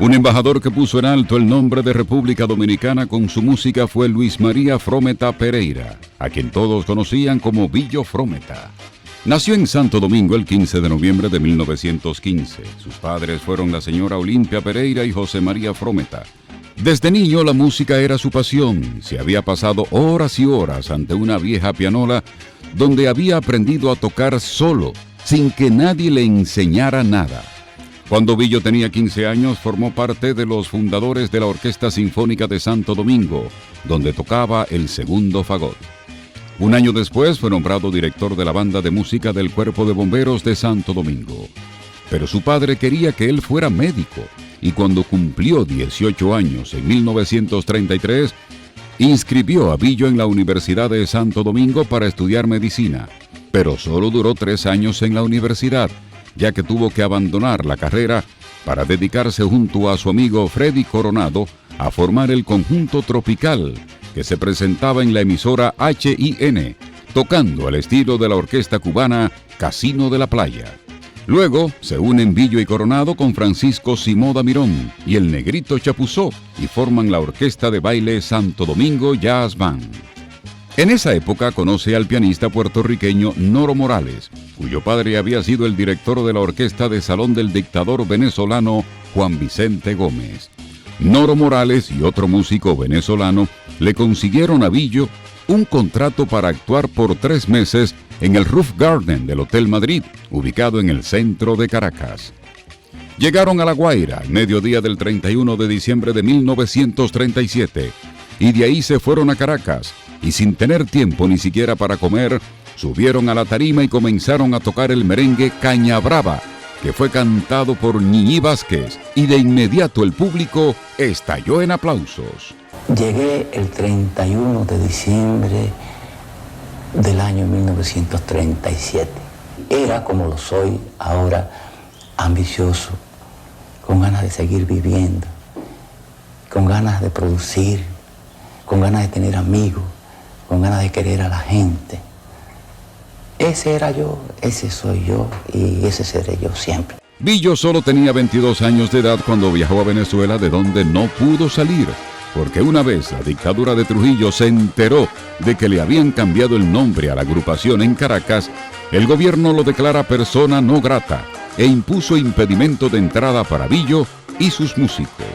Un embajador que puso en alto el nombre de República Dominicana con su música fue Luis María Frometa Pereira, a quien todos conocían como Billo Frometa. Nació en Santo Domingo el 15 de noviembre de 1915. Sus padres fueron la señora Olimpia Pereira y José María Frometa. Desde niño la música era su pasión. Se había pasado horas y horas ante una vieja pianola donde había aprendido a tocar solo, sin que nadie le enseñara nada. Cuando Billo tenía 15 años, formó parte de los fundadores de la Orquesta Sinfónica de Santo Domingo, donde tocaba el segundo fagot. Un año después fue nombrado director de la banda de música del Cuerpo de Bomberos de Santo Domingo. Pero su padre quería que él fuera médico, y cuando cumplió 18 años, en 1933, inscribió a Billo en la Universidad de Santo Domingo para estudiar medicina. Pero solo duró 3 años en la universidad, ya que tuvo que abandonar la carrera para dedicarse junto a su amigo Freddy Coronado a formar el Conjunto Tropical, que se presentaba en la emisora HIN, tocando al estilo de la orquesta cubana Casino de la Playa. Luego se unen Billo y Coronado con Francisco Simoda Mirón y el Negrito Chapuzó y forman la Orquesta de Baile Santo Domingo Jazz Band. En esa época conoce al pianista puertorriqueño Noro Morales, cuyo padre había sido el director de la orquesta de salón del dictador venezolano Juan Vicente Gómez. Noro Morales y otro músico venezolano le consiguieron a Billo un contrato para actuar por 3 meses en el Roof Garden del Hotel Madrid, ubicado en el centro de Caracas. Llegaron a La Guaira al mediodía del 31 de diciembre de 1937 y de ahí se fueron a Caracas y sin tener tiempo ni siquiera para comer, subieron a la tarima y comenzaron a tocar el merengue Caña Brava, que fue cantado por Ñiñi Vázquez, y de inmediato el público estalló en aplausos. Llegué el 31 de diciembre del año 1937. Era, como lo soy ahora, ambicioso, con ganas de seguir viviendo, con ganas de producir, con ganas de tener amigos, con ganas de querer a la gente. Ese era yo, ese soy yo y ese seré yo siempre. Billo solo tenía 22 años de edad cuando viajó a Venezuela, de donde no pudo salir, porque una vez la dictadura de Trujillo se enteró de que le habían cambiado el nombre a la agrupación en Caracas, el gobierno lo declara persona no grata e impuso impedimento de entrada para Billo y sus músicos.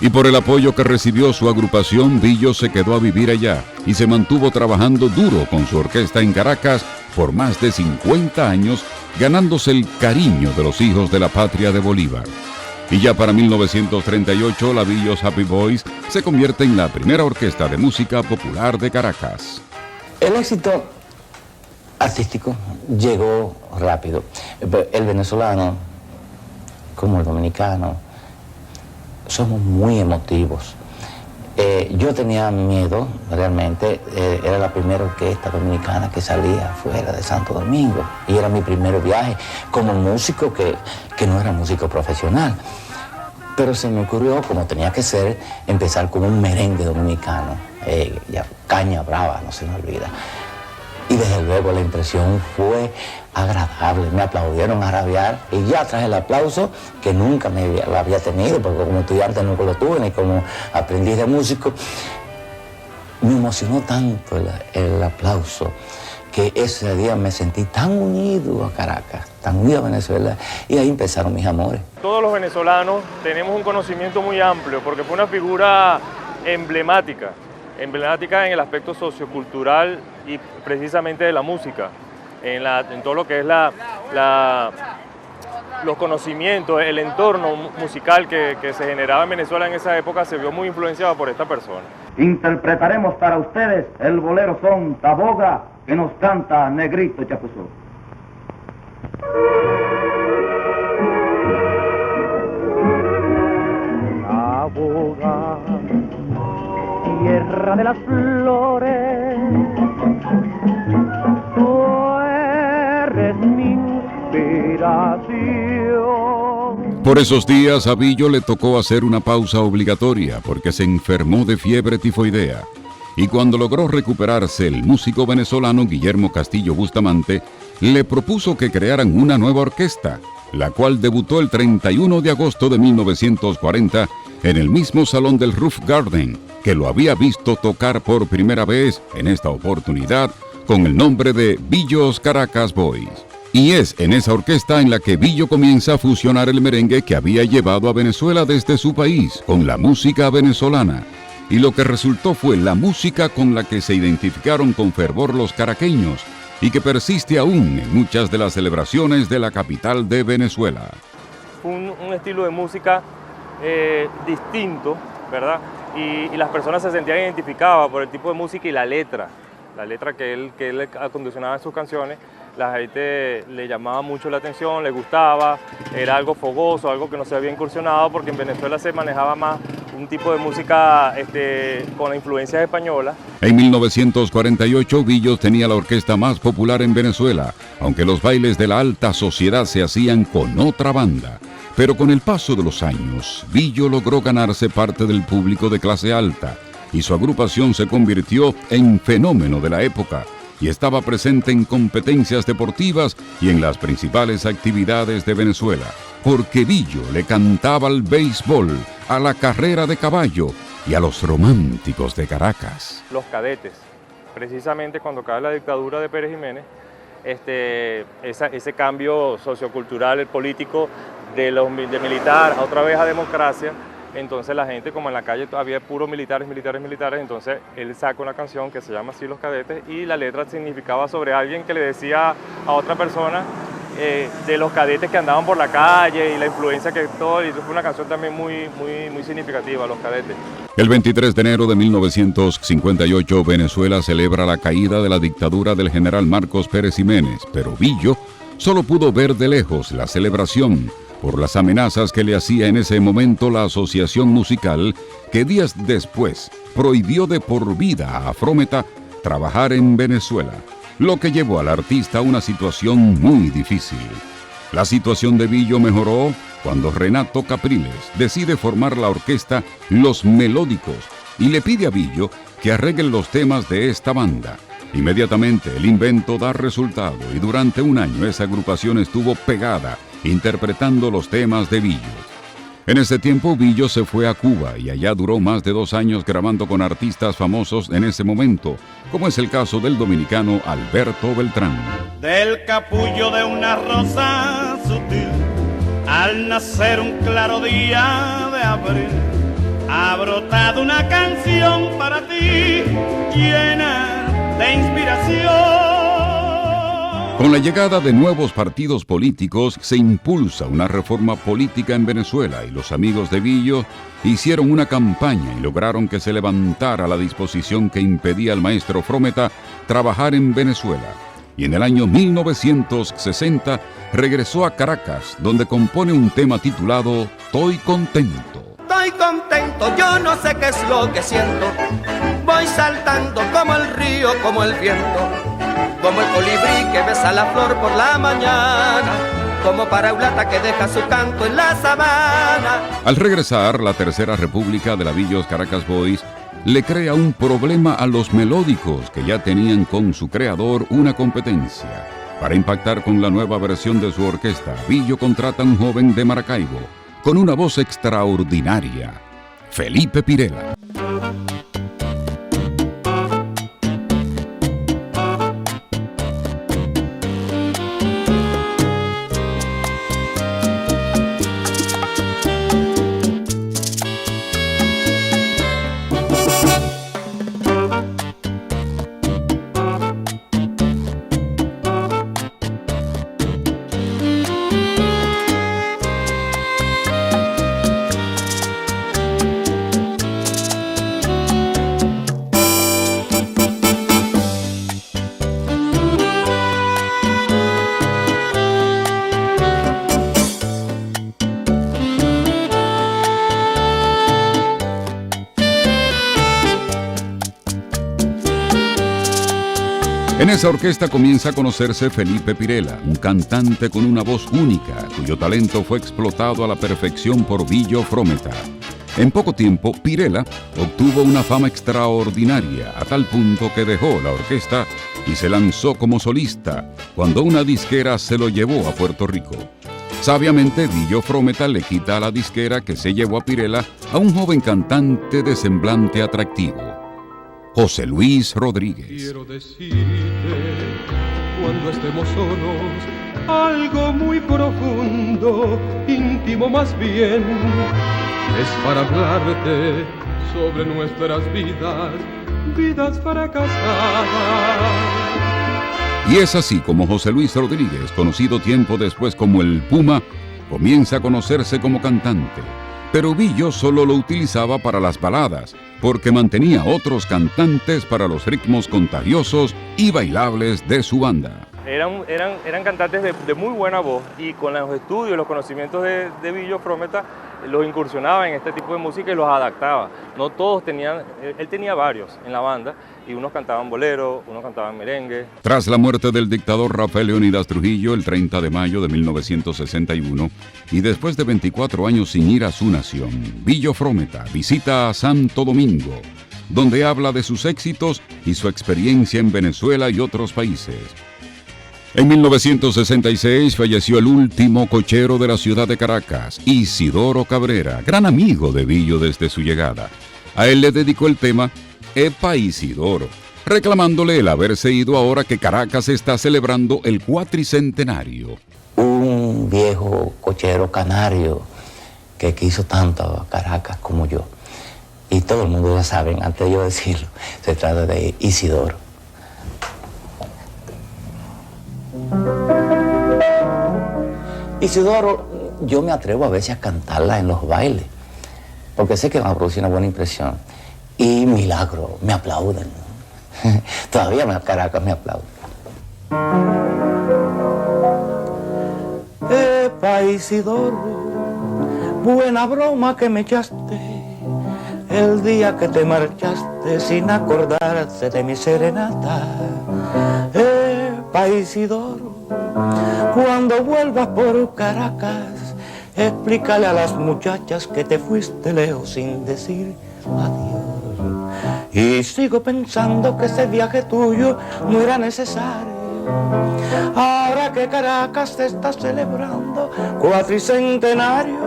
Y por el apoyo que recibió su agrupación, Billo se quedó a vivir allá y se mantuvo trabajando duro con su orquesta en Caracas por más de 50 años, ganándose el cariño de los hijos de la patria de Bolívar. Y ya para 1938, la Billo's Happy Boys se convierte en la primera orquesta de música popular de Caracas. El éxito artístico llegó rápido. El venezolano, como el dominicano, somos muy emotivos. Yo tenía miedo, realmente, era la primera orquesta dominicana que salía fuera de Santo Domingo y era mi primer viaje como músico que no era músico profesional. Pero se me ocurrió, como tenía que ser, empezar con un merengue dominicano, ya, Caña Brava, no se me olvida. Y desde luego la impresión fue agradable, me aplaudieron a rabiar y ya tras el aplauso, que nunca lo había tenido, porque como estudiante nunca lo tuve, ni como aprendiz de músico, me emocionó tanto el aplauso, que ese día me sentí tan unido a Caracas, tan unido a Venezuela, y ahí empezaron mis amores. Todos los venezolanos tenemos un conocimiento muy amplio, porque fue una figura emblemática en el aspecto sociocultural y precisamente de la música, en todo lo que es los conocimientos, el entorno musical que se generaba en Venezuela en esa época se vio muy influenciado por esta persona. Interpretaremos para ustedes el bolero son Taboga, que nos canta Negrito Chapuzó. Taboga, tierra de las flores, tú eres mi inspiración. Por esos días a Billo le tocó hacer una pausa obligatoria porque se enfermó de fiebre tifoidea. Y cuando logró recuperarse, el músico venezolano Guillermo Castillo Bustamante le propuso que crearan una nueva orquesta, la cual debutó el 31 de agosto de 1940 en el mismo salón del Roof Garden, que lo había visto tocar por primera vez, en esta oportunidad, con el nombre de Billos Caracas Boys. Y es en esa orquesta en la que Billo comienza a fusionar el merengue que había llevado a Venezuela desde su país con la música venezolana. Y lo que resultó fue la música con la que se identificaron con fervor los caraqueños y que persiste aún en muchas de las celebraciones de la capital de Venezuela. Fue un estilo de música distinto, ¿verdad? Y las personas se sentían identificadas por el tipo de música y la letra que él acondicionaba en sus canciones. La gente le llamaba mucho la atención, le gustaba, era algo fogoso, algo que no se había incursionado, porque en Venezuela se manejaba más un tipo de música con influencias españolas. En 1948, Billos tenía la orquesta más popular en Venezuela, aunque los bailes de la alta sociedad se hacían con otra banda. Pero con el paso de los años, Billo logró ganarse parte del público de clase alta, y su agrupación se convirtió en fenómeno de la época, y estaba presente en competencias deportivas y en las principales actividades de Venezuela, porque Billo le cantaba al béisbol, a la carrera de caballo y a los románticos de Caracas. Los cadetes, precisamente cuando cae la dictadura de Pérez Jiménez, ese cambio sociocultural, el político, de militar a otra vez a democracia. Entonces la gente, como en la calle había puros militares, entonces él saca una canción que se llama así Los Cadetes, y la letra significaba sobre alguien que le decía a otra persona de los cadetes que andaban por la calle y la influencia que todo, y fue una canción también muy significativa, Los Cadetes. El 23 de enero de 1958, Venezuela celebra la caída de la dictadura del general Marcos Pérez Jiménez, pero Billo solo pudo ver de lejos la celebración por las amenazas que le hacía en ese momento la asociación musical que días después prohibió de por vida a Frometa trabajar en Venezuela, lo que llevó al artista a una situación muy difícil. La situación de Billo mejoró cuando Renato Capriles decide formar la orquesta Los Melódicos y le pide a Billo que arregle los temas de esta banda. Inmediatamente el invento da resultado y durante un año esa agrupación estuvo pegada interpretando los temas de Billo. En ese tiempo Billo se fue a Cuba y allá duró más de 2 años grabando con artistas famosos en ese momento, como es el caso del dominicano Alberto Beltrán. Del capullo de una rosa sutil, al nacer un claro día de abril, ha brotado una canción para ti, llena de inspiración. Con la llegada de nuevos partidos políticos se impulsa una reforma política en Venezuela y los amigos de Billo hicieron una campaña y lograron que se levantara la disposición que impedía al maestro Frometa trabajar en Venezuela. Y en el año 1960 regresó a Caracas, donde compone un tema titulado Estoy Contento. Estoy contento, yo no sé qué es lo que siento. Voy saltando como el río, como el viento, como el colibrí que besa la flor por la mañana, como paraulata que deja su canto en la sabana. Al regresar, la Tercera República de la Billos Caracas Boys le crea un problema a los Melódicos, que ya tenían con su creador una competencia. Para impactar con la nueva versión de su orquesta, Billo contrata a un joven de Maracaibo, con una voz extraordinaria, Felipe Pirela. En esa orquesta comienza a conocerse Felipe Pirela, un cantante con una voz única, cuyo talento fue explotado a la perfección por Billo Frometa. En poco tiempo, Pirela obtuvo una fama extraordinaria, a tal punto que dejó la orquesta y se lanzó como solista, cuando una disquera se lo llevó a Puerto Rico. Sabiamente, Billo Frometa le quita a la disquera que se llevó a Pirela a un joven cantante de semblante atractivo, José Luis Rodríguez. Quiero decirte, cuando estemos solos, algo muy profundo, íntimo más bien, es para hablarte sobre nuestras vidas fracasadas. Y es así como José Luis Rodríguez, conocido tiempo después como el Puma, comienza a conocerse como cantante. Pero Billo solo lo utilizaba para las baladas, porque mantenía otros cantantes para los ritmos contagiosos y bailables de su banda. Eran cantantes de muy buena voz, y con los estudios, los conocimientos de Billo Frometa, los incursionaba en este tipo de música y los adaptaba. No todos tenían, él tenía varios en la banda, y unos cantaban bolero, unos cantaban merengue. Tras la muerte del dictador Rafael Leónidas Trujillo el 30 de mayo de 1961, y después de 24 años sin ir a su nación, Billo Frometa visita a Santo Domingo, donde habla de sus éxitos y su experiencia en Venezuela y otros países. En 1966 falleció el último cochero de la ciudad de Caracas, Isidoro Cabrera, gran amigo de Billo desde su llegada. A él le dedicó el tema Epa Isidoro, reclamándole el haberse ido ahora que Caracas está celebrando el cuatricentenario. Un viejo cochero canario que quiso tanto a Caracas como yo. Y todo el mundo ya saben, antes de yo decirlo, se trata de Isidoro. Isidoro, yo me atrevo a veces a cantarla en los bailes, porque sé que va a producir una buena impresión. Y milagro, me aplauden. Todavía en Caracas me aplauden. Epa Isidoro, buena broma que me echaste el día que te marchaste sin acordarte de mi serenata. Epa Isidoro, cuando vuelvas por Caracas, explícale a las muchachas que te fuiste lejos sin decir adiós. Y sigo pensando que ese viaje tuyo no era necesario. Ahora que Caracas te está celebrando cuatricentenario,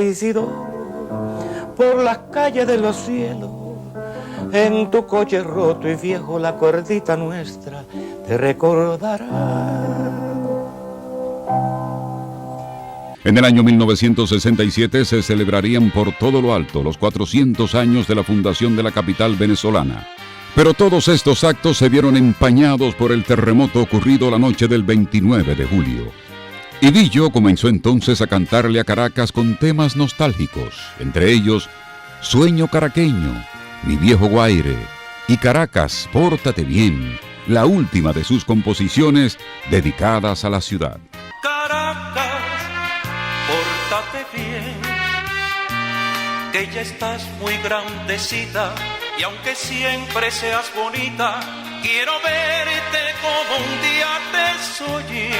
Isidoro, por las calles de los cielos, en tu coche roto y viejo la cuerdita nuestra te recordará. En el año 1967 se celebrarían por todo lo alto los 400 años de la fundación de la capital venezolana. Pero todos estos actos se vieron empañados por el terremoto ocurrido la noche del 29 de julio. Y Billo comenzó entonces a cantarle a Caracas con temas nostálgicos, entre ellos Sueño Caraqueño, Mi Viejo Guaire y Caracas, Pórtate Bien, la última de sus composiciones dedicadas a la ciudad. Caracas, pórtate bien, que ya estás muy grandecita, y aunque siempre seas bonita, quiero verte como un día te soñé.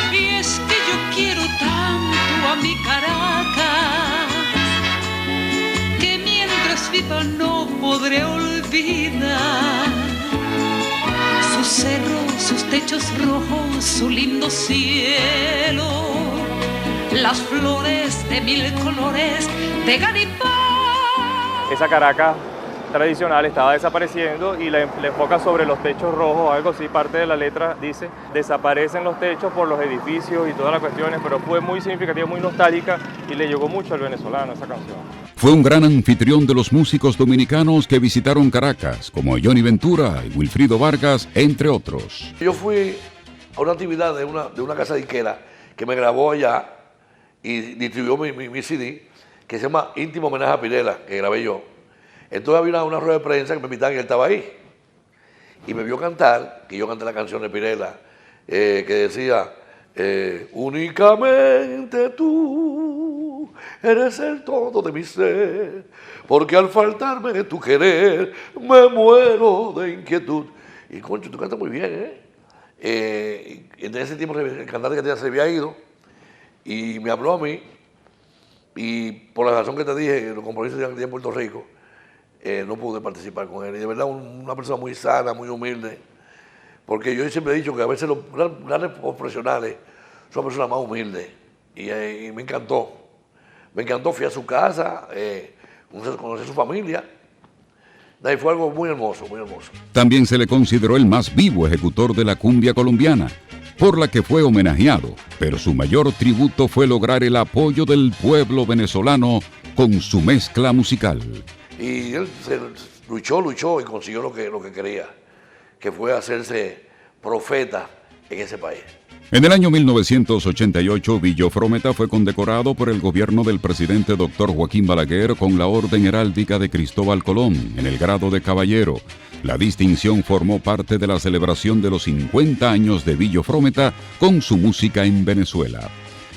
Y es que yo quiero tanto a mi Caracas, que mientras viva no podré olvidar sus cerros, sus techos rojos, su lindo cielo, las flores de mil colores de Garipá. Esa Caracas tradicional estaba desapareciendo y la enfoca sobre los techos rojos, algo así, parte de la letra dice, desaparecen los techos por los edificios y todas las cuestiones, pero fue muy significativa, muy nostálgica y le llegó mucho al venezolano esa canción. Fue un gran anfitrión de los músicos dominicanos que visitaron Caracas, como Johnny Ventura y Wilfrido Vargas, entre otros. Yo fui a una actividad de una casa disquera que me grabó allá y distribuyó mi CD, que se llama Íntimo Homenaje a Pirela, que grabé yo. Entonces había una rueda de prensa que me invitaban y él estaba ahí. Y me vio cantar, que yo canté la canción de Pirela, que decía, únicamente tú eres el todo de mi ser, porque al faltarme de tu querer me muero de inquietud. Y concho, tú cantas muy bien, ¿eh? En ese tiempo el cantante que ya se había ido y me habló a mí, y por la razón que te dije, los compromisos que tenía en Puerto Rico, no pude participar con él. Y de verdad, una persona muy sana, muy humilde, Porque yo siempre he dicho que a veces los grandes profesionales son personas más humildes. Y me encantó. Me encantó, fui a su casa, conocí a su familia. Y fue algo muy hermoso, muy hermoso. También se le consideró el más vivo ejecutor de la cumbia colombiana, por la que fue homenajeado, pero su mayor tributo fue lograr el apoyo del pueblo venezolano con su mezcla musical. Y él luchó y consiguió lo que quería, que fue hacerse profeta en ese país. En el año 1988, Billo Frometa fue condecorado por el gobierno del presidente Dr. Joaquín Balaguer con la Orden Heráldica de Cristóbal Colón, en el grado de caballero. La distinción formó parte de la celebración de los 50 años de Billo Frometa con su música en Venezuela.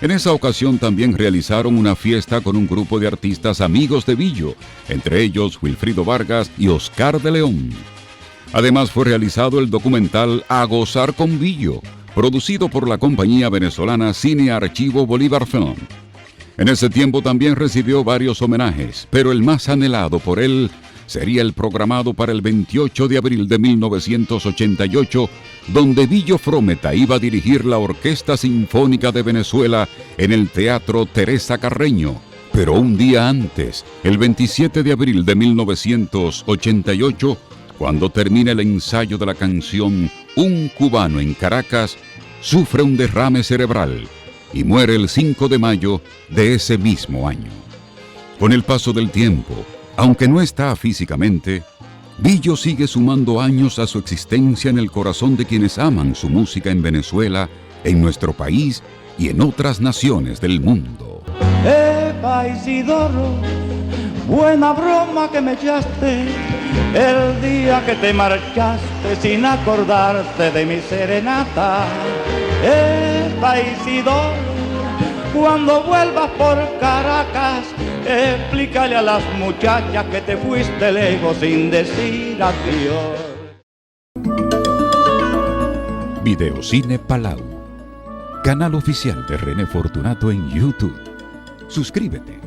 En esa ocasión también realizaron una fiesta con un grupo de artistas amigos de Billo, entre ellos Wilfrido Vargas y Oscar de León. Además fue realizado el documental A Gozar con Billo, producido por la compañía venezolana Cine Archivo Bolívar Film. En ese tiempo también recibió varios homenajes, pero el más anhelado por él sería el programado para el 28 de abril de 1988, donde Billo Frometa iba a dirigir la Orquesta Sinfónica de Venezuela en el Teatro Teresa Carreño. Pero un día antes, el 27 de abril de 1988, cuando termina el ensayo de la canción Un cubano en Caracas, sufre un derrame cerebral y muere el 5 de mayo de ese mismo año. Con el paso del tiempo, aunque no está físicamente, Billo sigue sumando años a su existencia en el corazón de quienes aman su música en Venezuela, en nuestro país y en otras naciones del mundo. Epa Isidoro, buena broma que me echaste el día que te marchaste sin acordarte de mi serenata. Epa Isidoro, cuando vuelvas por Caracas, explícale a las muchachas que te fuiste lejos sin decir adiós. Videocine Palau, canal oficial de René Fortunato en YouTube. Suscríbete.